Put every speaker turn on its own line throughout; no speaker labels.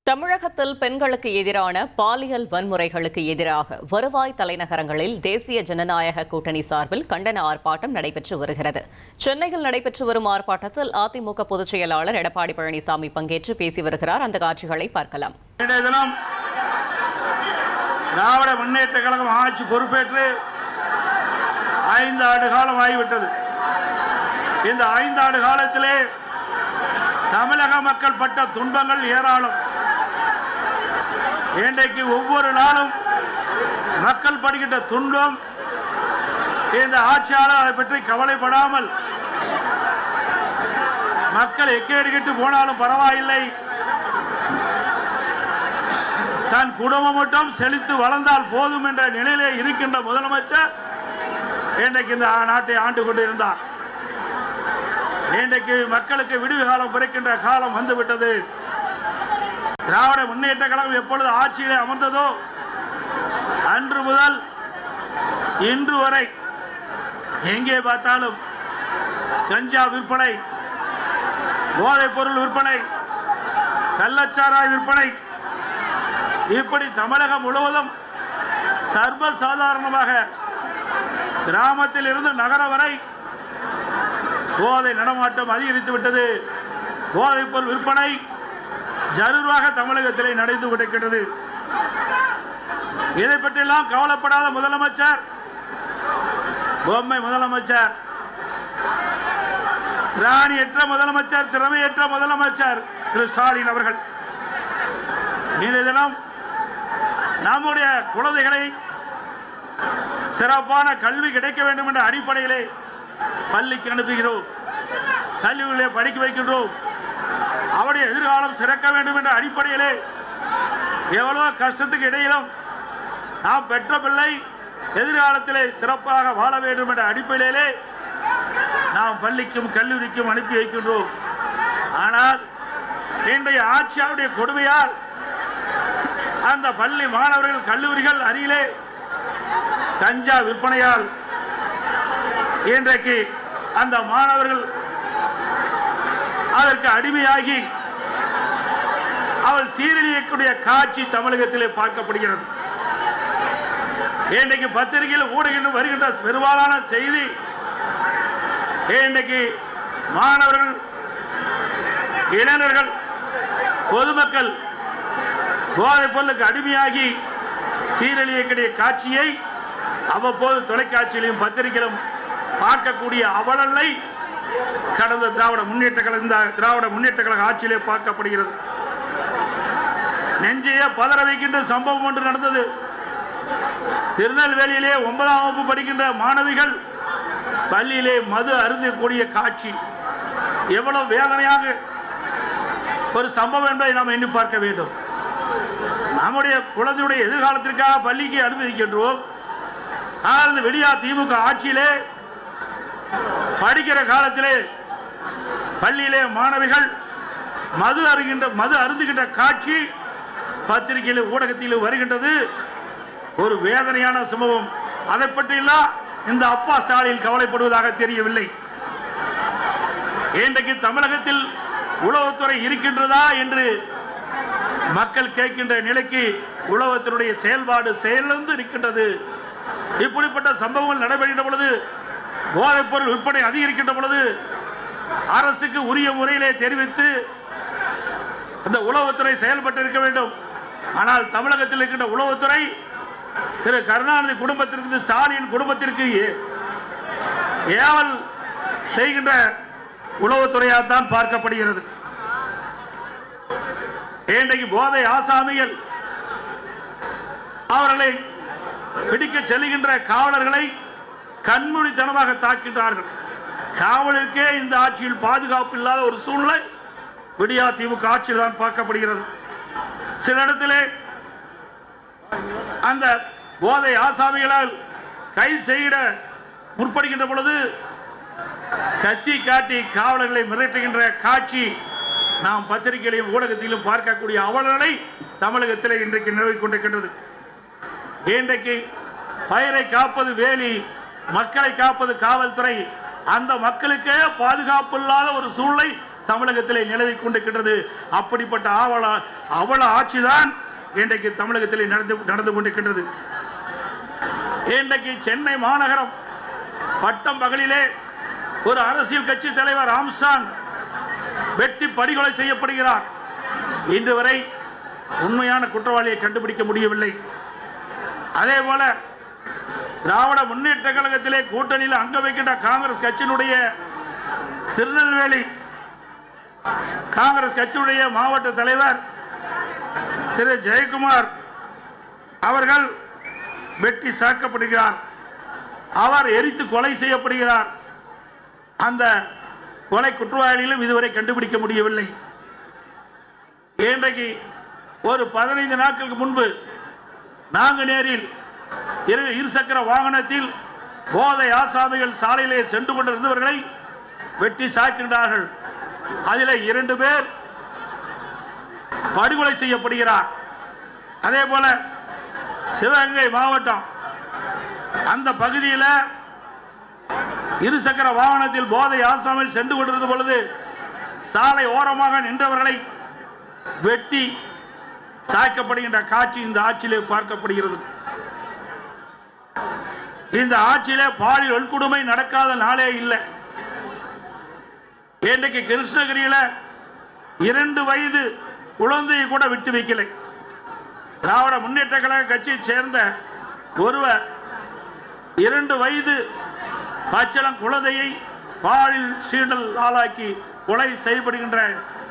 தமிழகத்தில் பெண்களுக்கு எதிரான பாலியல் வன்முறைகளுக்கு எதிராக வருவாய் தலைநகரங்களில் தேசிய ஜனநாயக கூட்டணி சார்பில் கண்டன ஆர்ப்பாட்டம் நடைபெற்று வருகிறது. சென்னையில் நடைபெற்று வரும் ஆர்ப்பாட்டத்தில் அதிமுக பொதுச் செயலாளர் எடப்பாடி பழனிசாமி பங்கேற்று பேசி வருகிறார். அந்த காட்சிகளை பார்க்கலாம்.
திராவிட முன்னேற்ற கழகம் ஆட்சி பொறுப்பேற்று 5 ஆண்டு காலம் ஆகிவிட்டது. இந்த 5 ஆண்டு காலத்திலே தமிழக மக்கள் பட்ட துன்பங்கள் ஏராளம். இன்றைக்கு ஒவ்வொரு நாளும் மக்கள் படுகின்ற துன்பம், இந்த ஆட்சியாளர் அதை பற்றி கவலைப்படாமல் மக்கள் எக்கேடுகிட்டு போனாலும் பரவாயில்லை, தன் குடும்பம் மட்டும் செழித்து வளர்ந்தால் போதும் என்ற நிலையிலே இருக்கின்ற முதலமைச்சர் இன்றைக்கு இந்த நாட்டை ஆண்டு கொண்டிருந்தார். இன்றைக்கு மக்களுக்கு விடுவி காலம் பிறக்கின்ற காலம் வந்துவிட்டது. திராவிட முன்னேற்ற கழகம் எப்பொழுது ஆட்சியிலே அமர்ந்ததோ அன்று முதல் இன்று வரை எங்கே பார்த்தாலும் கஞ்சா விற்பனை, போதைப் பொருள் விற்பனை, கள்ளச்சாராய விற்பனை, இப்படி தமிழகம் முழுவதும் சர்வசாதாரணமாக கிராமத்தில் இருந்து நகரம் வரை போதை நடமாட்டம் அதிகரித்து விட்டது. போதைப் பொருள் விற்பனை ஜரூராக தமிழகத்திலே நடந்து கொண்டிருக்கிறது. இதை பற்றியெல்லாம் கவலைப்படாத முதலமைச்சர், பொம்மை முதலமைச்சர், திராணியற்ற முதலமைச்சர், திறமையற்ற முதலமைச்சர் திரு ஸ்டாலின் அவர்கள் இன்றைய தினம் நம்முடைய குழந்தைகளை சிறப்பான கல்வி கிடைக்க வேண்டும் என்ற அடிப்படையிலே பள்ளிக்கு அனுப்புகிறோம், கல்வியிலே படிக்க வைக்கின்றோம். அவருடைய எதிர்காலம் சிறக்க வேண்டும் என்ற அடிப்படையிலே எவ்வளவு கஷ்டத்துக்கு இடையிலும் நாம் பெற்ற பிள்ளை எதிர்காலத்திலே சிறப்பாக வாழ வேண்டும் என்ற அடிப்படையிலே நாம் பள்ளிக்கும் கல்லூரிக்கும் அனுப்பி வைக்கின்றோம். ஆனால் இன்றைய ஆட்சியாருடைய கொடுமையால் அந்த பள்ளி மாணவர்கள் கல்லூரிகள் அருகிலே கஞ்சா விற்பனையால் இன்றைக்கு அந்த மாணவர்கள் அதற்கு அடிமையாகி அவள் சீரழியக்கூடிய காட்சி தமிழகத்திலே பார்க்கப்படுகிறது. இன்றைக்கு பத்திரிகையில் ஊடகங்கள் வருகின்ற பெரும்பாலான செய்தி, இன்றைக்கு மாணவர்கள், இளைஞர்கள், பொதுமக்கள் போதைப் பொருளுக்கு அடிமையாகி சீரழியக்கூடிய காட்சியை அவ்வப்போது தொலைக்காட்சியிலும் பத்திரிகையிலும் பார்க்கக்கூடிய அவலங்களை கடந்த திராவிட முன்னேற்ற கழக ஆட்சியிலே பார்க்கப்படுகிறது. நெஞ்சையே பதற வைக்கின்ற சம்பவம் ஒன்று நடந்தது. திருநெல்வேலியிலே 9ஆம் வகுப்பு படிக்கின்ற மாணவிகள் பள்ளியிலே மது அருந்தக்கூடிய காட்சி எவ்வளவு வேதனையாக ஒரு சம்பவம் என்பதை நாம் எண்ணி பார்க்க வேண்டும். நம்முடைய குழந்தையுடைய எதிர்காலத்திற்காக பள்ளிக்கு அனுமதிக்கின்றோம். ஆனால் விடியா திமுக ஆட்சியிலே படிக்கிற காலத்திலே பள்ளியிலே மாணவிகள் மது அருந்துகின்ற காட்சி பத்திரிகையில் ஊடகத்தில் வருகின்றது. ஒரு வேதனையான சம்பவம். அதை பற்றியெல்லாம் இந்த அப்பா ஸ்டாலின் கவலைப்படுவதாக தெரியவில்லை. இன்றைக்கு தமிழகத்தில் உளவுத்துறை இருக்கின்றதா என்று மக்கள் கேட்கின்ற நிலைக்கு உளவுத்துறையுடைய செயல்பாடு செயலிழந்து இருக்கின்றது. இப்படிப்பட்ட சம்பவங்கள் நடைபெறுகின்ற பொழுது, போதைப் பொருள் விற்பனை அதிகரிக்கின்ற பொழுது அரசுக்கு உரிய முறையிலே தெரிவித்து அந்த உளவுத்துறை செயல்பட்டு இருக்க வேண்டும். ஆனால் தமிழகத்தில் இருக்கின்ற உளவுத்துறை திரு கருணாநிதி குடும்பத்திற்கு, ஸ்டாலின் குடும்பத்திற்கு ஏவல் செய்கின்ற உளவுத்துறையாகத்தான் பார்க்கப்படுகிறது. இன்றைக்கு போதை ஆசாமிகள் அவர்களை பிடிக்க செல்கின்ற காவலர்களை கண்மூடித்தனமாக தாக்கின்றார்கள். காவலருக்கே இந்த ஆட்சியில் பாதுகாப்பு இல்லாத ஒரு சூழ்நிலை விடியா திமுக ஆட்சியில் தான் பார்க்கப்படுகிறது. சில இடத்திலே அந்த போதை ஆசாமிகளால் கைது செய்ய முற்படுகின்ற பொழுது கத்தி காட்டி காவலர்களை மிரட்டுகின்ற காட்சி நாம் பத்திரிகையிலும் ஊடகத்திலும் பார்க்கக்கூடிய அவலங்களை தமிழகத்தில் இன்றைக்கு நிலவிக் கொண்டிருக்கின்றது. இன்றைக்கு பயிரை காப்பது வேலி, மக்களை காப்பது காவல்துறை. அந்த மக்களுக்கே பாதுகாப்பு இல்லாத ஒரு சூழ்நிலை தமிழகத்திலே நிலவிக் கொண்டிருக்கின்றது. அப்படிப்பட்ட அவல ஆட்சிதான் இன்றைக்கு தமிழகத்திலே நடந்து கொண்டிருக்கின்றது. இன்றைக்கு சென்னை மாநகரம் பட்டம் பகலிலே ஒரு அரசியல் கட்சி தலைவர் ஆம்ஸ்ட்ராங் வெட்டி படுகொலை செய்யப்படுகிறார். இன்று வரை உண்மையான குற்றவாளியை கண்டுபிடிக்க முடியவில்லை. அதே போல திராவிட முன்னேற்ற கழகத்திலே கூட்டணியில் அங்க வைக்கின்ற காங்கிரஸ் கட்சியினுடைய திருநெல்வேலி காங்கிரஸ் கட்சியுடைய மாவட்ட தலைவர் திரு ஜெயக்குமார் அவர்கள் வெட்டி சாக்கப்படுகிறார். அவர் எரித்து கொலை செய்யப்படுகிறார். அந்த கொலை குற்றவாளிகளும் இதுவரை கண்டுபிடிக்க முடியவில்லை. இன்றைக்கு ஒரு 15 நாட்களுக்கு முன்பு நாங்குநேரில் இருசக்கர வாகனத்தில் போதை ஆசாமிகள் சாலையிலே சென்று கொண்டிருந்தவர்களை வெட்டி சாய்க்கின்றார்கள். அதில் 2 பேர் படுகொலை செய்யப்படுகிறார். அதே போல சிவகங்கை மாவட்டம் அந்த பகுதியில் இருசக்கர வாகனத்தில் போதை ஆசாமில் சென்று கொண்டிருந்த பொழுது சாலை ஓரமாக நின்றவர்களை வெட்டி சாய்க்கப்படுகின்ற காட்சி இந்த ஆட்சியிலே பார்க்கப்படுகிறது. இந்த ஆட்சியிலே பாலியல் வன்கொடுமை நடக்காத நாளே இல்லை. இன்றைக்கு கிருஷ்ணகிரியில் 2 வயது குழந்தையை கூட விட்டு வைக்கலை. திராவிட முன்னேற்ற கழக கட்சியை சேர்ந்த ஒருவர் 2 வயது பச்சிளம் குழந்தையை பாலியல் சீண்டல் ஆளாக்கி கொலை செய்யப்படுகின்ற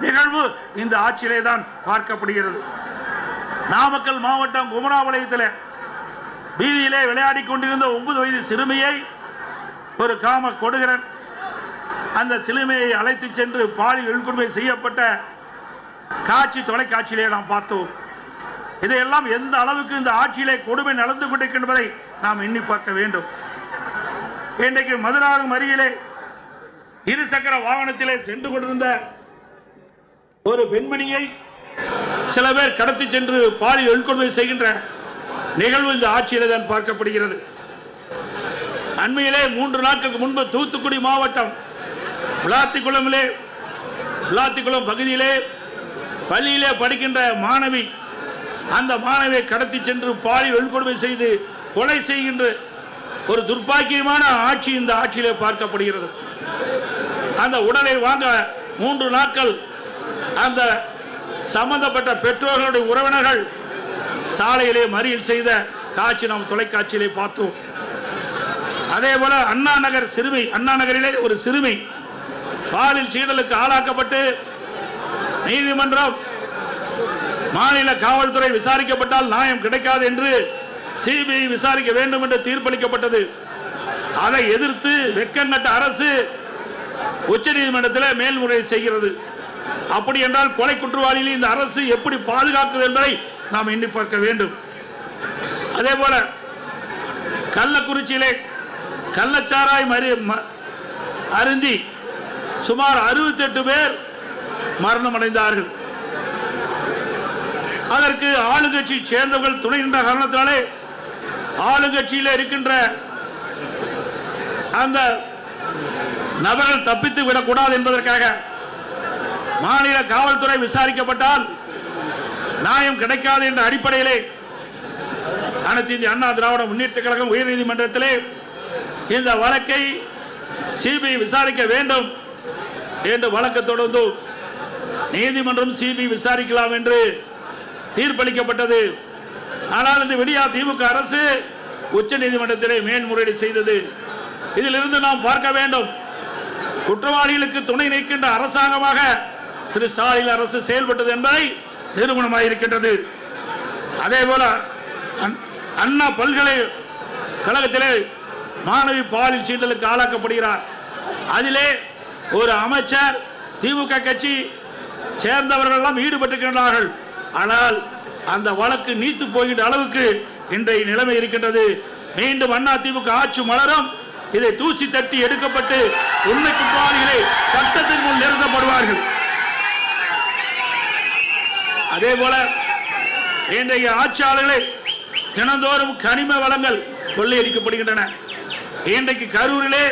நிகழ்வு இந்த ஆட்சியிலே தான் பார்க்கப்படுகிறது. நாமக்கல் மாவட்டம் குமராபாளையத்தில் வீதியிலே விளையாடி கொண்டிருந்த 9 வயது சிறுமியை ஒரு காம கொடுகிறன் அந்த சிறுமியை அழைத்து சென்று பாலியல் வன்கொடுமை செய்யப்பட்ட காட்சி தொலைக்காட்சியிலே நாம் பார்த்தோம். இதையெல்லாம் எந்த அளவுக்கு இந்த ஆட்சியிலே கொடுமை நடந்து கொண்டிருக்கின்றதை நாம் எண்ணி பார்க்க வேண்டும். இன்றைக்கு மதுராந்தகம் அருகிலே இருசக்கர வாகனத்திலே சென்று கொண்டிருந்த ஒரு பெண்மணியை சில பேர் கடத்தி சென்று பாலியல் வன்கொடுமை செய்கின்ற நிகழ்வு இந்த ஆட்சியிலே தான் பார்க்கப்படுகிறது. அண்மையிலே 3 நாட்களுக்கு முன்பு தூத்துக்குடி மாவட்டம் விளாத்திக்குளம் பகுதியிலே பள்ளியிலே படிக்கின்ற மாணவி அந்த மாணவியை கடத்தி சென்று பாலியல் வன்கொடுமை செய்து கொலை செய்கின்ற ஒரு துர்ப்பாக்கியமான ஆட்சி இந்த ஆட்சியிலே பார்க்கப்படுகிறது. அந்த உடலை வாங்க 3 நாட்கள் அந்த சம்பந்தப்பட்ட பெற்றோர்களுடைய உறவினர்கள் சாலையிலே மறியல் செய்த காட்சி நாம் தொலைக்காட்சியிலே பார்த்தோம். அதே போல அண்ணா நகரிலே ஒரு சிறுமி பாலியல் சீண்டலுக்கு ஆளாக்கப்பட்டு நீதிமன்றம் மாநில காவல்துறை விசாரிக்கப்பட்டால் நியாயம் கிடைக்காது என்று சிபிஐ விசாரிக்க வேண்டும் என்று தீர்ப்பளிக்கப்பட்டது. அதை எதிர்த்து வெக்கங்கட்ட அரசு உச்சநீதிமன்றத்தில் மேல்முறையீடு செய்கிறது. அப்படி என்றால் கொலை குற்றவாளிகளை இந்த அரசு எப்படி பாதுகாக்குது என்பதை நாம் எண்ணி பார்க்க வேண்டும். அதே போல கள்ளக்குறிச்சியிலே கள்ளச்சாராய் அருந்தி சுமார் 68 பேர் மரணம் அடைந்தார்கள். அதற்கு ஆளுங்கட்சி சேர்ந்தவர்கள் துணை நின்ற காரணத்தினாலே ஆளுங்கட்சியில் இருக்கின்ற அந்த நபர்கள் தப்பித்து விடக்கூடாது என்பதற்காக மாநில காவல்துறை விசாரிக்கப்பட்டால் நியாயம் கிடைக்காது என்ற அடிப்படையிலே அனைத்து இந்திய அண்ணா திராவிட முன்னேற்ற கழகம் உயர்நீதிமன்றத்திலே இந்த வழக்கை சிபிஐ விசாரிக்க வேண்டும் என்று வழக்கு தொடர்ந்து நீதிமன்றம் சிபிஐ விசாரிக்கலாம் என்று தீர்ப்பளிக்கப்பட்டது. ஆனால் இந்த விடியா திமுக அரசு உச்ச நீதிமன்றத்திலே மேல்முறையீடு செய்தது. இதிலிருந்து நாம் பார்க்க வேண்டும், குற்றவாளிகளுக்கு துணை நிற்கின்ற அரசாங்கமாக திரு ஸ்டாலின் அரசு செயல்பட்டது என்பதை நிரூபணமாக இருக்கின்றது. அதே போல அண்ணா பல்கலைக்கழகத்திலே மாணவி பாலியல் சீண்டலுக்கு ஆளாக்கப்படுகிறார். அதிலே ஒரு அமைச்சர் திமுக கட்சி சேர்ந்தவர்கள் எல்லாம் ஈடுபட்டிருக்கின்றார்கள். ஆனால் அந்த வழக்கு நீத்து போகின்ற அளவுக்கு இன்றைய நிலைமை இருக்கின்றது. மீண்டும் அண்ணா திமுக ஆட்சி மலரும், இதை தூசி தட்டி எடுக்கப்பட்டு உண்மை குற்றவாளிகளை சட்டத்தின் முன் நிறுத்தப்படுவார்கள். அதே போல இன்றைய ஆட்சியாளர்களை தினந்தோறும் கனிம வளங்கள் கொள்ளையடிக்கப்படுகின்றன. இன்றைக்கு கரூரிலே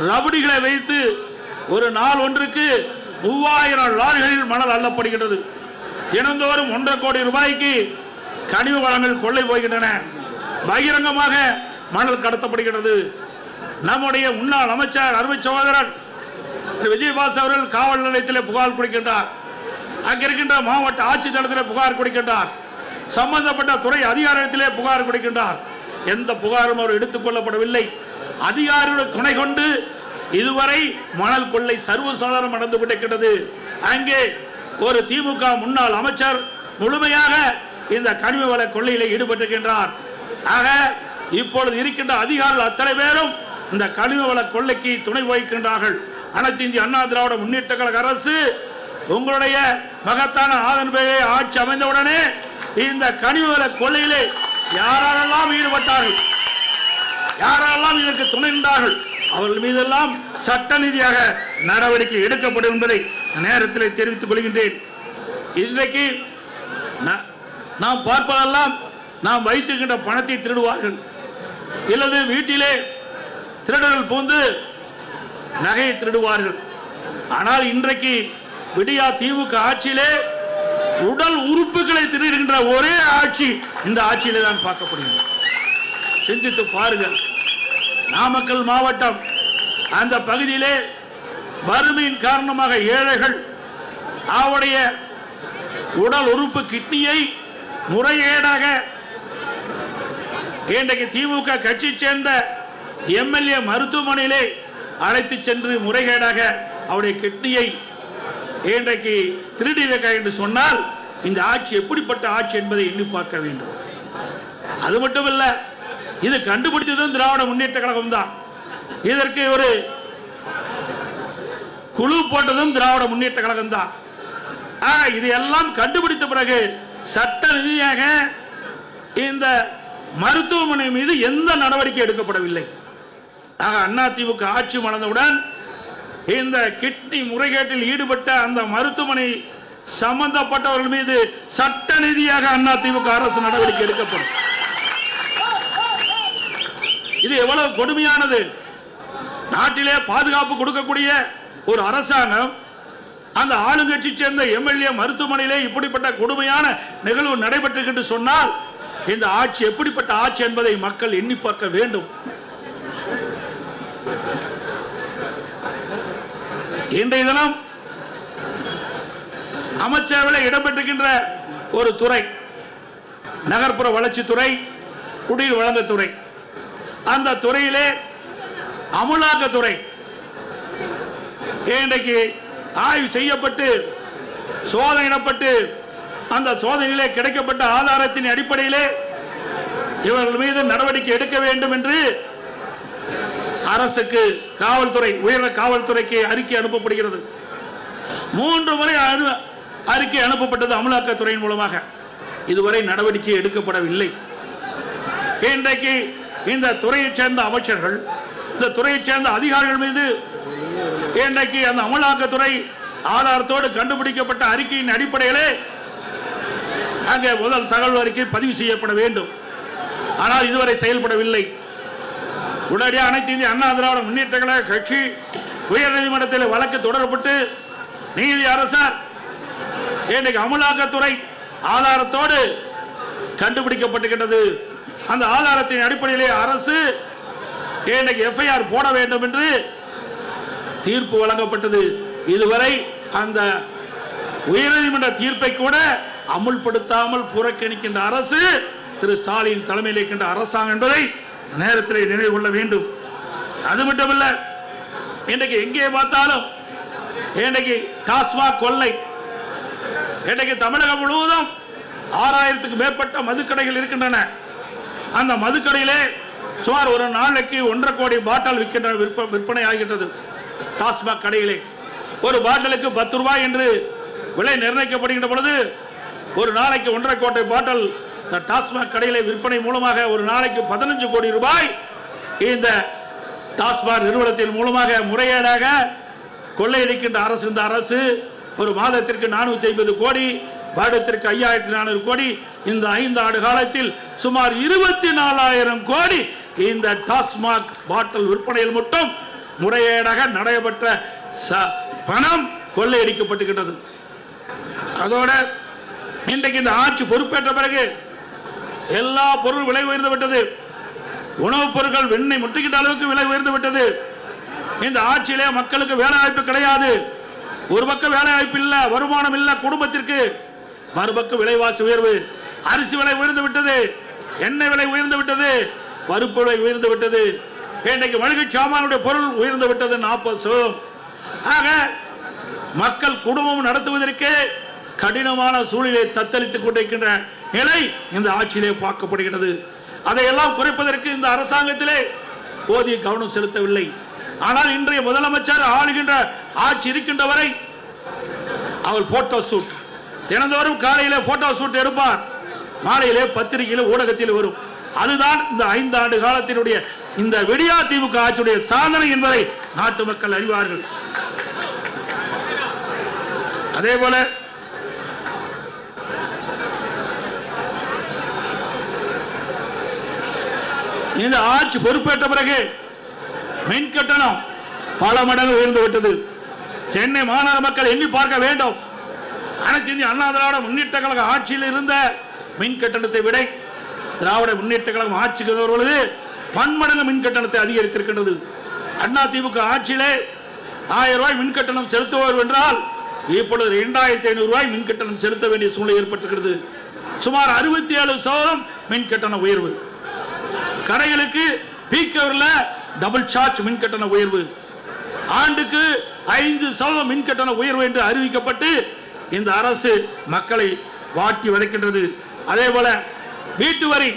ரவுடிகளை வைத்து ஒரு நாள் ஒன்றுக்கு 3000 லாரிகளில் மணல் அள்ளப்படுகின்றது. தினந்தோறும் 1.5 கோடி ரூபாய்க்கு கனிம வளங்கள் கொள்ளை போகின்றன. பகிரங்கமாக மணல் கடத்தப்படுகிறது. நம்முடைய முன்னாள் அமைச்சர் அருமை சகோதரர் விஜயபாஸ் அவர்கள் காவல் நிலையத்தில் புகார் கொடுக்கின்றார். அங்கிருக்கின்ற மாவட்ட ஆட்சித்தலைவரிடத்தில் புகார் கொடுக்கின்றார். சம்பந்தப்பட்ட துறை அதிகாரிகளத்திலே புகார் கொடுக்கின்றார். எந்த புகாரும் அவர் எடுத்துக் கொள்ளப்படவில்லை. அதிகாரிகளுடைய துணை கொண்டு இதுவரை மணல் கொள்ளை சர்வசாதாரணம் நடந்து கொண்டிருக்கிறது. அங்கே ஒரு திமுக முன்னாள் அமைச்சர் முழுமையாக இந்த கனிம வள கொள்ளையில் ஈடுபட்டிருக்கின்றார். ஆக இப்பொழுது இருக்கின்ற அதிகாரிகள் அத்தனை பேரும் இந்த கனிம வள கொள்ளைக்கு துணை வகிக்கின்றார்கள். அனைத்து இந்திய அண்ணா திராவிட முன்னேற்ற கழக அரசு உங்களுடைய மகத்தான ஆதரவை ஆட்சி அமைந்தவுடனே இந்த கனிம வள கொள்ளையிலே யாரெல்லாம் ஈடுபட்டார்கள், யாரெல்லாம் இதற்கு துணை நின்றார்கள், அவர்கள் மீதெல்லாம் சட்ட ரீதியாக நடவடிக்கை எடுக்கப்படும் என்பதை நேரத்தில் தெரிவித்துக் கொள்கின்றேன். இன்றைக்கு நாம் பார்ப்பதெல்லாம் நாம் வைத்திருக்கின்ற பணத்தை திருடுவார்கள், இல்லது வீட்டிலே திருடர்கள் புகுந்து நகையை திருடுவார்கள். ஆனால் இன்றைக்கு விடியா திமுக ஆட்சியிலே உடல் உறுப்புகளை திருடுகின்ற ஒரே ஆட்சி இந்த ஆட்சியிலே தான் பார்க்கப்படுகிறது. சிந்தித்து பாருங்கள். நாமக்கல் மாவட்டம் அந்த பகுதியிலே வறுமையின் காரணமாக ஏழைகள் அவருடைய உடல் உறுப்பு கிட்னியை முறைகேடாக இன்றைக்கு திமுக கட்சி சேர்ந்த எம்எல்ஏ மருத்துவமனையிலே அழைத்து சென்று முறைகேடாக அவருடைய கிட்னியை இன்றைக்கு திருடியிருக்க என்று சொன்னால் இந்த ஆட்சி எப்படிப்பட்ட ஆட்சி என்பதை எண்ணி பார்க்க வேண்டும். அது மட்டுமல்ல, இது கண்டுபிடித்ததும் திராவிட முன்னேற்ற கழகம் தான். இதற்கு ஒரு குழு போட்டதும் திராவிட முன்னேற்ற கழகம் தான். இதையெல்லாம் கண்டுபிடித்த பிறகு சட்ட ரீதியாக இந்த மருத்துவமனை மீது எந்த நடவடிக்கை எடுக்கப்படவில்லை. அதிமுக ஆட்சி மலர்ந்தவுடன் இந்த கிட்னி முறைகேட்டில் ஈடுபட்ட அந்த மருத்துவமனை சம்பந்தப்பட்டவர்கள் மீது சட்ட ரீதியாக அதிமுக அரசு நடவடிக்கை எடுக்கப்படும். இது எவ்வளவு கொடுமையானது. நாட்டிலே பாதுகாப்பு கொடுக்கக்கூடிய ஒரு அரசாங்கம் அந்த ஆளுங்கட்சி சேர்ந்த எம்எல்ஏ மருத்துவமனையிலே இப்படிப்பட்ட கொடுமையான நிகழ்வு நடைபெற்று சொன்னால் இந்த ஆட்சி எப்படிப்பட்ட ஆட்சி என்பதை மக்கள் எண்ணி பார்க்க வேண்டும். இன்றைய தினம் அமைச்சரவையில் இடம்பெற்றிருக்கின்ற ஒரு துறை நகர்ப்புற வளர்ச்சித்துறை, குடிநீர் வழங்கத்துறை. அந்த துறையிலே அமலாக்கத்துறை இன்றைக்கு ஆய்வு செய்யப்பட்டு சோதனையிடப்பட்டு அந்த சோதனையிலே கிடைக்கப்பட்ட ஆதாரத்தின் அடிப்படையிலே இவர்கள் மீது நடவடிக்கை எடுக்க வேண்டும் என்று அரசுக்கு காவல்துறை, உயர்ந்த காவல்துறைக்கு அறிக்கை அனுப்பப்படுகிறது. 3 முறை அறிக்கை அனுப்பப்பட்டது அமலாக்கத்துறையின் மூலமாக. இதுவரை நடவடிக்கை எடுக்கப்படவில்லை. இன்றைக்கு இந்த துறையைச் சேர்ந்த அமைச்சர்கள், இந்த துறையைச் சேர்ந்த அதிகாரிகள் மீது இன்றைக்கு அந்த அமலாக்கத்துறை ஆதாரத்தோடு கண்டுபிடிக்கப்பட்ட அறிக்கையின் அடிப்படையிலே அங்கே முதல் தகவல் அறிக்கை பதிவு செய்யப்பட வேண்டும். ஆனால் இதுவரை செயல்படவில்லை. உடனடியாக அனைத்து இந்திய அண்ணா திராவிட முன்னேற்ற கழக கட்சி உயர்நீதிமன்றத்தில் வழக்கு தொடரப்பட்டு நீதி அரசர் இன்றைக்கு அமலாக்கத்துறை ஆதாரத்தோடு கண்டுபிடிக்கப்பட்டிருக்கிறது. அந்த ஆதாரத்தின் அடிப்படையிலே அரசு இன்றைக்கு எஃப்ஐஆர் போட வேண்டும் என்று தீர்ப்பு வழங்கப்பட்டது. இதுவரை அந்த உயர்நீதிமன்ற தீர்ப்பை கூட அமுல்படுத்தாமல் புறக்கணிக்கின்ற அரசு திரு ஸ்டாலின் தலைமையில் இருக்கின்ற அரசாங்கம் என்பதை நேரத்தில் நினைவு கொள்ள வேண்டும். அது மட்டுமல்ல, இன்றைக்கு எங்கே பார்த்தாலும் இன்றைக்கு டாஸ்மாக் கொள்ளை. இன்றைக்கு தமிழகம் முழுவதும் 6000க்கும் மேற்பட்ட மதுக்கடைகள் இருக்கின்றன. அந்த மதுக்கடையிலே சுமார் ஒரு நாளைக்கு 1.5 கோடி பாட்டில் விற்பனை ஆகின்றது. டாஸ்மாக் கடையிலே ஒரு பாட்டிலுக்கு 10 ரூபாய் என்று விலை நிர்ணயிக்கப்படுகின்ற பொழுது ஒரு நாளைக்கு 1.5 கோடி பாட்டில் டாஸ்மாக் கடையிலே விற்பனை மூலமாக ஒரு நாளைக்கு 15 கோடி ரூபாய் இந்த டாஸ்மாக் நிறுவனத்தின் மூலமாக முறையீடாக கொள்ளையடிக்கின்ற அரசு. இந்த அரசு ஒரு மாதத்திற்கு 450 கோடி, வருடத்திற்கு 5400 கோடி, இந்த 5 ஆண்டு காலத்தில் சுமார் 24,000 கோடி இந்த டாஸ்மாக் பாட்டில் விற்பனையில் மட்டும் முறையீடாக நடைபெற்ற பணம் கொள்ளையடிக்கப்பட்டுகின்றது. அதோட இன்றைக்கு இந்த ஆட்சி பொறுப்பேற்ற பிறகு எல்லா பொருள் விலை உயர்ந்து விட்டது. உணவுப் பொருட்கள் வெண்ணெய் முட்டுக்கிட்ட அளவுக்கு விலை உயர்ந்து விட்டது. இந்த ஆட்சியிலே மக்களுக்கு வேலை வாய்ப்பு கிடையாது. ஒரு பக்கம் வேலை வாய்ப்பு இல்ல, வருமானம் இல்ல குடும்பத்திற்கு, மறுபக்கம் விலைவாசி உயர்வு. அரிசி விலை உயர்ந்து விட்டது, எண்ணெய் விலை உயர்ந்து விட்டது, பருப்பு விலை உயர்ந்து விட்டது, இன்றைக்கு மளிகை சாமானுடைய பொருள் உயர்ந்து விட்டது 40%. ஆக மக்கள் குடும்பம் நடத்துவதற்கு கடினமான சூழ்நிலை தத்தளித்துக் கொண்டிருக்கின்ற நிலை இந்த ஆட்சியிலே பார்க்கப்படுகிறது. அதையெல்லாம் குறைப்பதற்கு இந்த அரசாங்கத்திலே போதிய கவனம் செலுத்தவில்லை. ஆனால் இன்றைய முதலமைச்சர் ஆளுகின்ற ஆட்சி இருக்கின்ற வரை அவர் போட்டோ ஷூட், தினந்தோறும் காலையிலே போட்டோ ஷூட் எடுப்பார், மாலையிலே பத்திரிகையில் ஊடகத்தில் வரும். அதுதான் இந்த 5 ஆண்டு காலத்தினுடைய இந்த விடியா திமுக ஆட்சியுடைய சாதனை என்பதை நாட்டு மக்கள் அறிவார்கள். அதே போல இந்த ஆட்சி பொறுப்பேற்ற பிறகு மின் கட்டணம் பல மடங்கு உயர்ந்து விட்டது. சென்னை மாநகர மக்கள் எண்ணி பார்க்க வேண்டும். அனைத்து இந்திய அண்ணா திராவிட முன்னேற்ற கழக ஆட்சியில் இருந்த மின் கட்டணத்தை விட திராவிட முன்னேற்ற கழகம் ஆட்சிக்கு வருவது பன்மடங்கு மின் கட்டணத்தை அதிகரித்திருக்கின்றது. அண்ணா திமுக ஆட்சியிலே 1000 ரூபாய் மின் கட்டணம் செலுத்துவோர் என்றால் இப்பொழுது 2500 ரூபாய் மின் கட்டணம் செலுத்த வேண்டிய சூழ்நிலை ஏற்பட்டிருக்கிறது. சுமார் 67% மின் கட்டண உயர்வு. கடைகளுக்கு பீக் ஹவர்ல டபுள் சார்ஜ் மின் கட்டண உயர்வு. ஆண்டுக்கு 5% மின் கட்டண உயர்வு என்று அறிவிக்கப்பட்டு இந்த அரசு மக்களை வாட்டி வதைக்கின்றது. அதே போல வீட்டு வரி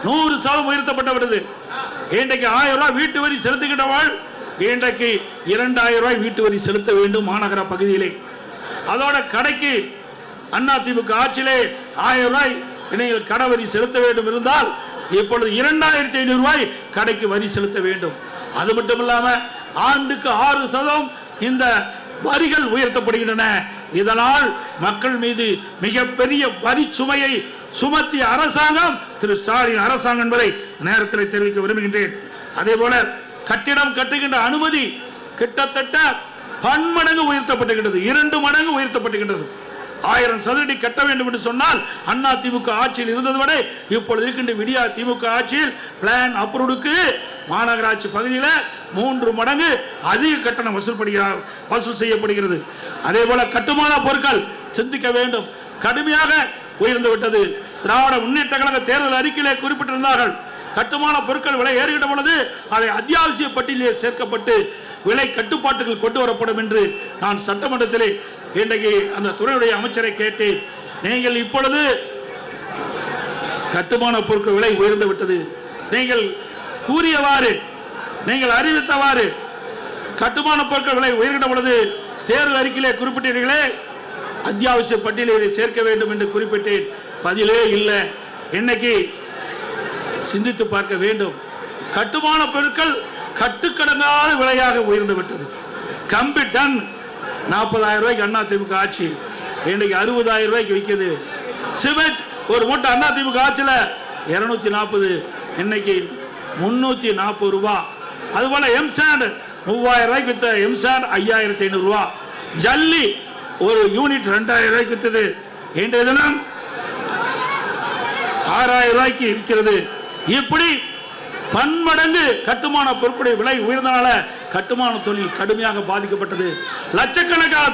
100% உயர்த்தப்பட்டு விட்டது. இன்றைக்கு 1000 ரூபாய் வீட்டு வரி செலுத்துகின்றவள் இன்றைக்கு 2000 ரூபாய் வீட்டு வரி செலுத்த வேண்டும் மாநகர பகுதியிலே. அதோட கடைக்கு அண்ணா திமுக ஆட்சியிலே 1000 ரூபாய் நீங்கள் கடை வரி செலுத்த வேண்டும் இருந்தால் இப்பொழுது 2500 ரூபாய் கடைக்கு வரி செலுத்த வேண்டும். அது மட்டும் இல்லாம ஆண்டுக்கு 6% இந்த வரிகள் உயர்த்தப்படுகின்றன. இதனால் மக்கள் மீது மிகப்பெரிய வரி சுமையை சுமத்திய அரசாங்கம் திரு ஸ்டாலின் அரசாங்கம் என்பதை நேரத்தில் தெரிவிக்க விரும்புகின்றேன். அதே போல கட்டிடம் கட்டுகின்ற அனுமதி கிட்டத்தட்ட பன்மடங்கு உயர்த்தப்பட்டுகின்றது, 2 மடங்கு உயர்த்தப்பட்டுகின்றது. 1000 சதுரடி கட்ட வேண்டும் என்று சொன்னால் அண்ணா திமுக ஆட்சியில் இருந்தது விட இப்பொழுது இருக்கின்ற விடியா திமுக ஆட்சியில் பிளான் அப்ரூவ்டுக்கு மாநகராட்சி பகுதியில் 3 மடங்கு அதிக கட்டணம் வசூல் செய்யப்படுகிறது. அதே போல கட்டுமான பொருட்கள் சிந்திக்க வேண்டும், கடுமையாக உயர்ந்து விட்டது. திராவிட முன்னேற்ற கழக தேர்தல் அறிக்கையிலே குறிப்பிட்டிருந்தார்கள், கட்டுமான பொருட்கள் விலை ஏறுகின்ற பொழுது அதை அத்தியாவசிய பட்டியலில் சேர்க்கப்பட்டு விலை கட்டுப்பாட்டுகள் கொண்டு வரப்படும் என்று நான் சட்டமன்றத்திலே இன்றைக்கு அந்த துறையுடைய அமைச்சரை கேட்டேன். நீங்கள் இப்பொழுது கட்டுமான பொருட்கள் விலை உயர்ந்து விட்டது, நீங்கள் கூறியவாறு நீங்கள் அறிவித்தவாறு கட்டுமான பொருட்கள் விலை உயர்கின்ற பொழுது தேர்தல் அறிக்கையிலே குறிப்பிட்டீர்களே அத்தியாவசிய பட்டியலில் இதை சேர்க்க வேண்டும் என்று குறிப்பிட்டேன். பதிலே இல்லை. இன்னைக்கு சிந்தித்து பார்க்க வேண்டும். கட்டுமான பொருட்கள் கட்டுக்கடங்காத விலையாக உயர்ந்து விட்டது. கம்பி டன் 40,000 ரூபாய்க்கு அண்ணா திமுக ஆட்சி இன்னைக்கு 60,000 ரூபாய்க்கு விற்கிறது. சிமெண்ட் ஒரு மூட்டை அண்ணா திமுக ஆட்சியில் 240, இன்னைக்கு 340 ரூபாய். அதுபோல எம்சாண்ட் 3000 ரூபாய்க்கு வித்த எம்சாண்ட் 5500 ரூபாய். ஜல்லி ஒரு யூனிட் 2000 ரூபாய்க்கு வித்தது இன்றைய தினம் 6000 ரூபாய்க்கு விற்கிறது. இப்படி பன்மடங்கு கட்டுமான பொருட்களுடைய விலை உயர்ந்தனால கட்டுமான தொழில் கடுமையாக பாதிக்கப்பட்டது. லட்சக்கணக்கான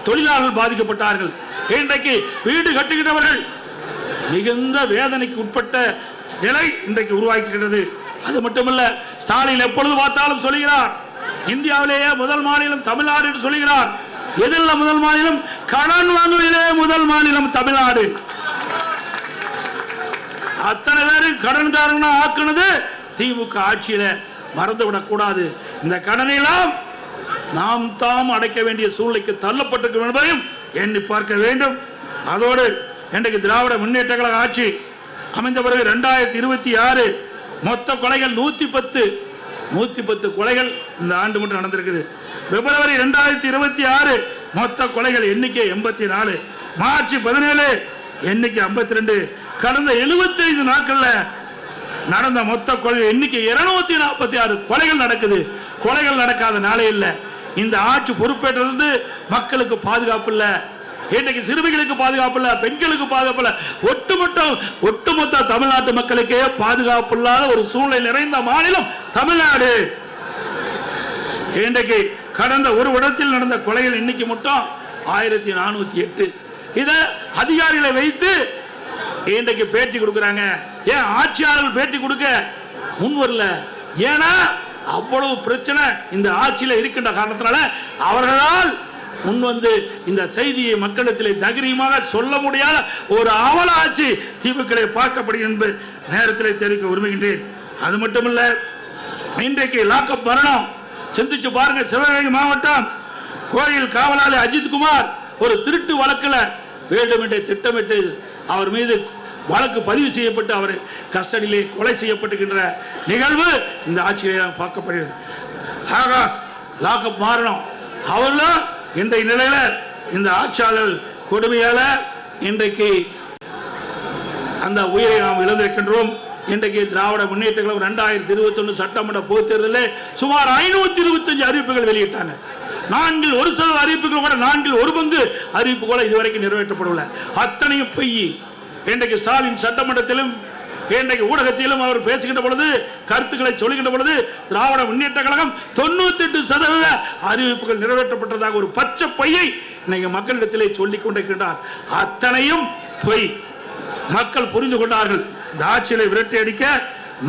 தொழிலாளர்கள் பாதிக்கப்பட்டார்கள். இன்றைக்கு வீடு கட்டுகின்றவர்கள் மிகுந்த வேதனைக்கு உட்பட்ட நிலை இன்றைக்கு உருவாக்குகிறது. அது மட்டுமல்ல, ஸ்டாலின் எப்பொழுது பார்த்தாலும் சொல்லுகிறார் இந்தியாவிலேயே முதல் மாநிலம் தமிழ்நாடு என்று சொல்லுகிறார். எதில் முதல் மாநிலம்? கடன் வாங்குவதிலே முதல் மாநிலம் தமிழ்நாடு. அத்தனை பேரும் கடன்காரனா ஆக்குனது திமுக ஆட்சியில மறந்துவிடக் கூடாது. இந்த கடனையெல்லாம் நாம் தாம் அடைக்க வேண்டிய சூழ்நிலைக்கு தள்ளப்பட்டிருக்கும் என்பதையும் எண்ணி பார்க்க வேண்டும். அதோடு இன்றைக்கு திராவிட முன்னேற்ற கழக ஆட்சி அமைந்த பிறகு 2026 மொத்த கொலைகள் 110 கொலைகள் இந்த ஆண்டு மட்டும் நடந்திருக்குது. பிப்ரவரி 2026 மொத்த கொலைகள் எண்ணிக்கை 84, மார்ச் 17 எண்ணிக்கை 52. கடந்த 75 நாட்கள்ல நடந்த மொத்த கொலை எண்ணிக்கை 246 கொலைகள் நடக்குது. கொலைகள் நடக்காத நாளே இல்லை. இந்த ஆட்சி பொறுப்பேற்றிருந்து மக்களுக்கு பாதுகாப்பு இல்லை, இன்றைக்கு சிறுமிகளுக்கு பாதுகாப்பு இல்ல, பெண்களுக்கு பாதுகாப்பு இல்ல, ஒட்டுமொத்த தமிழ்நாட்டு மக்களுக்கே பாதுகாப்பு இல்லாத ஒரு சூழ்நிலை நிறைந்த மாநிலம் தமிழ்நாடு. இன்றைக்கு கடந்த ஒரு வருடத்தில் நடந்த கொலைகள் எண்ணிக்கை மட்டும் 1408. இத அதிகாரிகளை வைத்து இன்றைக்கு பேட்டி கொடுக்கிறாங்க. ஏன் ஆட்சியாளர்கள் பேட்டி கொடுக்க முன் வரல? ஏன்னா அவ்வளவு பிரச்சனை இந்த ஆட்சியில் இருக்கின்ற காரணத்தினால அவர்களால் முன் வந்து இந்த செய்தியை மக்களிடத்திலே தைரியமாக சொல்ல முடியாத ஒரு அவல ஆட்சி திமுக பார்க்கப்படுகிறது என்பது நேரத்தில் தெரிவிக்க விரும்புகின்றேன். அது மட்டுமல்ல, இன்றைக்கு லாக்அப் மரணம் சிந்திச்சு பாருங்க. சிவகங்கை மாவட்டம் கோயில் காவலாளி அஜித்குமார் ஒரு திருட்டு வழக்கில் வேண்டுமென்றே திட்டமிட்டு அவர் மீது வழக்கு பதிவு செய்யப்பட்டு அவர் கஸ்டடியிலே கொலை செய்யப்பட்டுகின்ற நிகழ்வு இந்த ஆட்சியிலே பார்க்கப்படுகிறது. ஆகாஷ் லாக்அப் மாறணும். அவர்களும் இன்றைய நிலையில இந்த ஆட்சியாளர் கொடுமையால இன்றைக்கு அந்த உயிரை நாம் இழந்திருக்கின்றோம். இன்றைக்கு திராவிட முன்னேற்ற கழகம் 2021 சட்டமன்ற பொதுத் தேர்தலில் சுமார் 525 அறிவிப்புகள் வெளியிட்டாங்க. 4% அறிவிப்புகள் கூட 4/1 அறிவிப்பு கூட இதுவரைக்கும் நிறைவேற்றப்படவில்லை. அத்தனையும் பொய். இன்றைக்கு ஸ்டாலின் சட்டமன்றத்திலும் இன்றைக்கு ஊடகத்திலும் அவர் பேசுகின்ற பொழுது, கருத்துக்களை சொல்கின்ற பொழுது, திராவிட முன்னேற்ற கழகம் 98% அறிவிப்புகள் நிறைவேற்றப்பட்டதாக ஒரு பச்சை பொய்யை இன்னைக்கு மக்களிடத்திலே சொல்லிக் கொண்டிருக்கின்றார். அத்தனையும் பொய். மக்கள் புரிந்து கொண்டார்கள். இந்த ஆட்சியை விரட்டி அடிக்க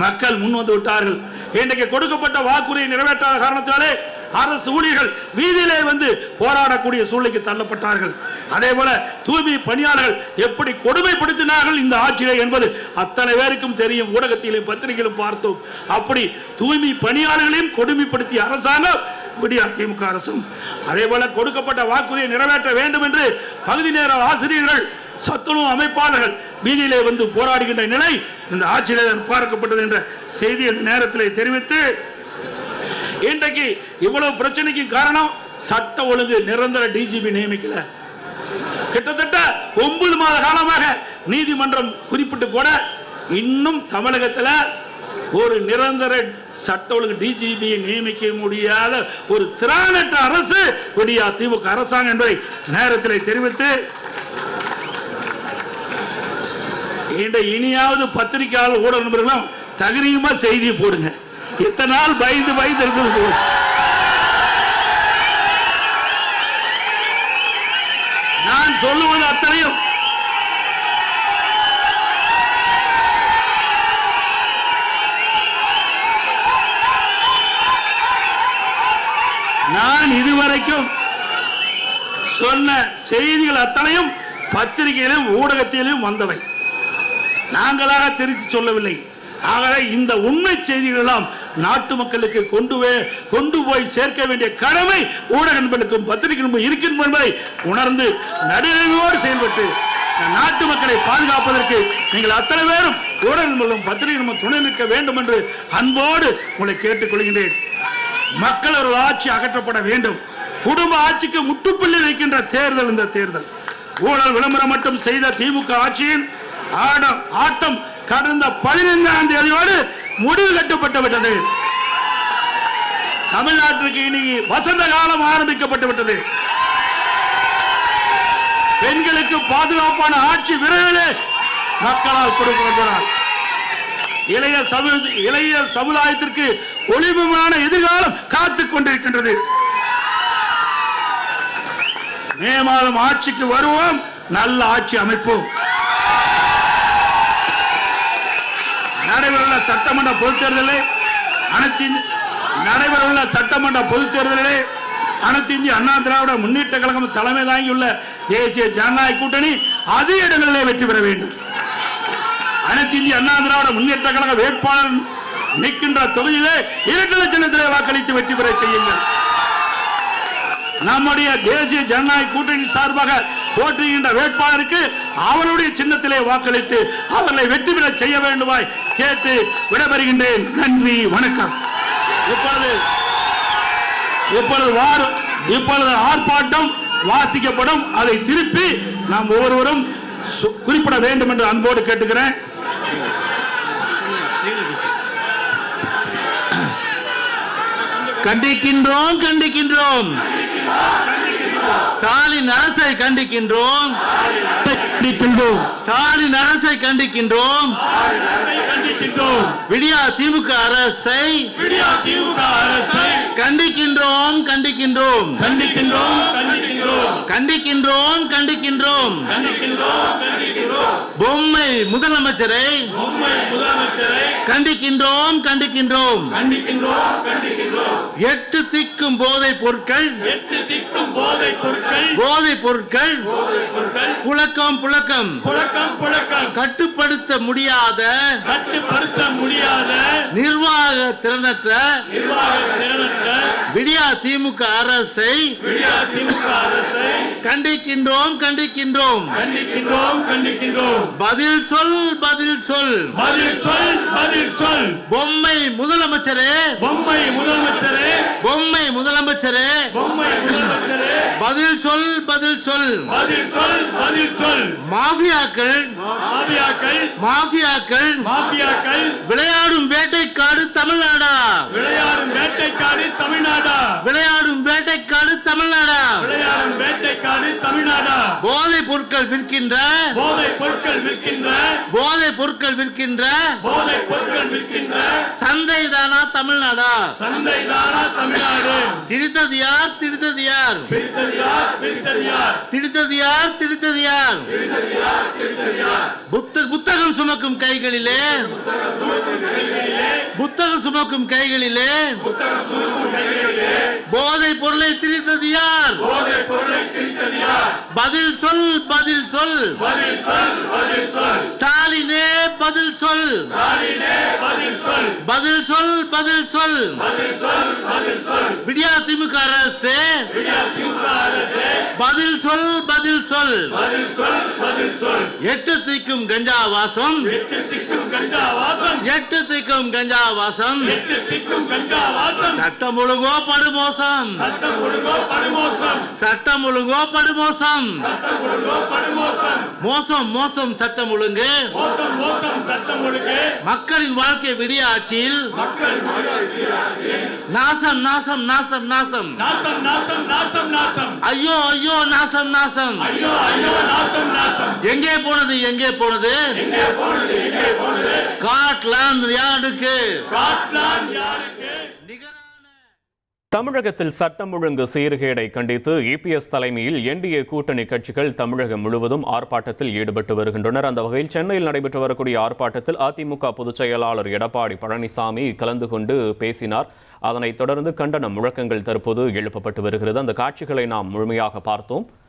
மக்கள் முன் வந்து விட்டார்கள். இன்றைக்கு கொடுக்கப்பட்ட வாக்குறுதியை நிறைவேற்றாத காரணத்தினாலே அரசு ஊழியர்கள் வீதியிலே வந்து போராடக்கூடிய சூழ்நிலைக்கு தள்ளப்பட்டார்கள். அதே போல தூய்மை பணியாளர்கள் எப்படி கொடுமைப்படுத்தினார்கள் இந்த ஆட்சியை என்பது அத்தனை பேருக்கும் தெரியும். ஊடகத்திலும் பத்திரிகையிலும் பார்த்தோம். அப்படி தூய்மை பணியாளர்களையும் கொடுமைப்படுத்திய அரசாங்கம் விடியா திமுக அரசும். அதே போல கொடுக்கப்பட்ட வாக்குறுதியை நிறைவேற்ற வேண்டும் என்று பகுதி நேர ஆசிரியர்கள், சத்துணவு அமைப்பாளர்கள் வீதியிலே வந்து போராடுகின்ற நிலை இந்த ஆட்சியிலே பார்க்கப்பட்டது என்ற செய்தி அந்த நேரத்தில் தெரிவித்து, இன்றைக்கு இவ்வளவு பிரச்சனைக்கு காரணம் சட்ட ஒழுங்கு நிரந்தர டிஜிபி நியமிக்கல. கிட்டத்தட்ட 9 மாத காலமாக நீதிமன்றம் குறிப்பிட்டு கூட இன்னும் தமிழகத்தில் ஒரு நிரந்தர சட்ட ஒழுங்கு டிஜிபியை நியமிக்க முடியாத ஒரு திராணற்ற அரசு விடியா திமுக அரசாங்கம் என்பதை நேரத்தில் தெரிவித்து, இனியாவது பத்திரிகையாளர் ஊடக நண்பர்களும் தகுதியுமா செய்தி போடுங்க. இத்தனை நாள் பயந்து இருக்குது போது. நான் சொல்லுவது அத்தனையும் நான் இதுவரைக்கும் சொன்ன செய்திகள் அத்தனையும் பத்திரிகையிலும் ஊடகத்திலும் வந்தவை, நாங்களாக தெரிவித்து சொல்லவில்லை. ஆகவே இந்த உண்மை செய்திகள் எல்லாம் நாட்டு மக்களுக்கு கொண்டு போய் சேர்க்க வேண்டிய கடமை ஊடக நண்பர்களுக்கும் பத்திரிகைகளுக்கும் இருக்கின்ற என்பதை உணர்ந்து நடுநிலையோடு செயல்பட்டு நாட்டு மக்களை பாதுகாப்பதற்கு நீங்கள் அத்தனை பேரும் ஊடக நண்பர்களும் பத்திரிகைகளும் துணை நிற்க வேண்டும் என்று அன்போடு உங்களை கேட்டுக்கொள்கின்றேன். மக்கள் ஒரு ஆட்சி அகற்றப்பட வேண்டும். குடும்ப ஆட்சிக்கு முட்டுப்புள்ளி வைக்கின்ற தேர்தல் இந்த தேர்தல். ஊழல் விளம்பரம் மட்டும் செய்த திமுக ஆட்சியின் ஆட்டம் கடந்த 15ஆம் தேதியோடு முடிவு கட்டப்பட்டு விட்டது. தமிழ்நாட்டிற்கு இன்னைக்கு வசந்த காலம் ஆரம்பிக்கப்பட்டு விட்டது. பெண்களுக்கு பாதுகாப்பான ஆட்சி விரைவில் மக்களால் கொடுக்கப்படுகிறார். இளைய சமுதாயத்திற்கு ஒளிவுமான எதிர்காலம் காத்துக் கொண்டிருக்கின்றது. மே மாதம் ஆட்சிக்கு வருவோம், நல்ல ஆட்சி அமைப்போம். நடைபெறவுள்ள சட்டமன்ற பொதுத் தேர்தலில் அனைத்து இந்திய அண்ணா திராவிட முன்னேற்ற கழகம் தலைமை தாங்கியுள்ள தேசிய ஜனநாயக கூட்டணி அதிக இடங்களிலே வெற்றி பெற வேண்டும். அனைத்து இந்திய அண்ணா திராவிட முன்னேற்ற கழக வேட்பாளர் நிற்கின்ற தொகுதியிலே 2 லட்சத்திலே வாக்களித்து வெற்றி பெற செய்யுங்கள். நம்முடைய தேசிய ஜனநாயக கூட்டணி சார்பாக போட்டியிடுகின்ற வேட்பாளருக்கு அவருடைய சின்னத்திலே வாக்களித்து அவர்களை வெற்றி பெற செய்ய வேண்டுமாய் கேட்டு விடைபெறுகின்றேன். நன்றி, வணக்கம். இப்பொழுது ஆர்ப்பாட்டம் வாசிக்கப்படும். அதை திருப்பி நாம் ஒவ்வொருவரும் குறிப்பிட வேண்டும் என்று அன்போடு கேட்டுக்கிறேன்.
கண்டிக்கின்றோம் கண்டிக்கின்றோம் ஸ்டாலின் அரசை கண்டிக்கின்றோம் ஸ்டாலின் அரசை கண்டிக்கின்றோம் விடியா திமுக அரசை கண்டிக்கின்றோம் கண்டிக்கின்றோம் கண்டிக்கின்றோம் கண்டிக்கின்றோம் பொம்மை முதலமைச்சரை கண்டிக்கின்றோம் கண்டிக்கின்றோம் எட்டு திக்கும் போதைப் பொருட்கள் போதைப் பொருட்கள் புழக்கம் புழக்கம் கட்டுப்படுத்த முடியாத நிர்வாக திறனற்ற விடியா திமுக அரசை கண்டிக்கின்றோம் கண்டிக்கின்றோம் பதில் சொல் பதில் சொல் பொம்மை முதலமைச்சரே பொம்மை முதலமைச்சரே பதில் சொல் பதில் சொல் மாஃபியாக்கள் விளையாடும் வேட்டைக்காடு தமிழ்நாடா விளையாடும் வேட்டைக்காடு தமிழ்நாடா போதைப் பொருட்கள் விற்கின்ற சந்தைதானா தமிழ்நாடா திரித்தது யார் புத்தகம் சுமக்கும் கைகளிலே போதைப் பொருளை திரித்தது யார் பதில் சொல் ஸ்டாலினே பதில் சொல் விடியா திமுக அரசு பதில் சொல் எட்டு திக்கும் கஞ்சா வாசம் சட்டம் ஒழுங்கோ படுமோசம் மோசம் சட்டம் ஒழுங்கு மக்களின் வாழ்க்கை விடிய ஆட்சியில் நாசம் ஐயோ நாசம் எங்கே போனது ஸ்காட்லாந்து யார்டுக்கு
தமிழகத்தில் சட்டம் ஒழுங்கு சீர்கேடை கண்டித்து இபிஎஸ் தலைமையில் என்டிஏ கூட்டணி கட்சிகள் தமிழகம் முழுவதும் ஆர்ப்பாட்டத்தில் ஈடுபட்டு வருகின்றனர். அந்த வகையில் சென்னையில் நடைபெற்று வரக்கூடிய ஆர்ப்பாட்டத்தில் அதிமுக பொதுச் செயலாளர் எடப்பாடி பழனிசாமி கலந்து கொண்டு பேசினார். அதனைத் தொடர்ந்து கண்டன முழக்கங்கள் தற்போது எழுப்பப்பட்டு வருகிறது. அந்த காட்சிகளை நாம் முழுமையாக பார்த்தோம்.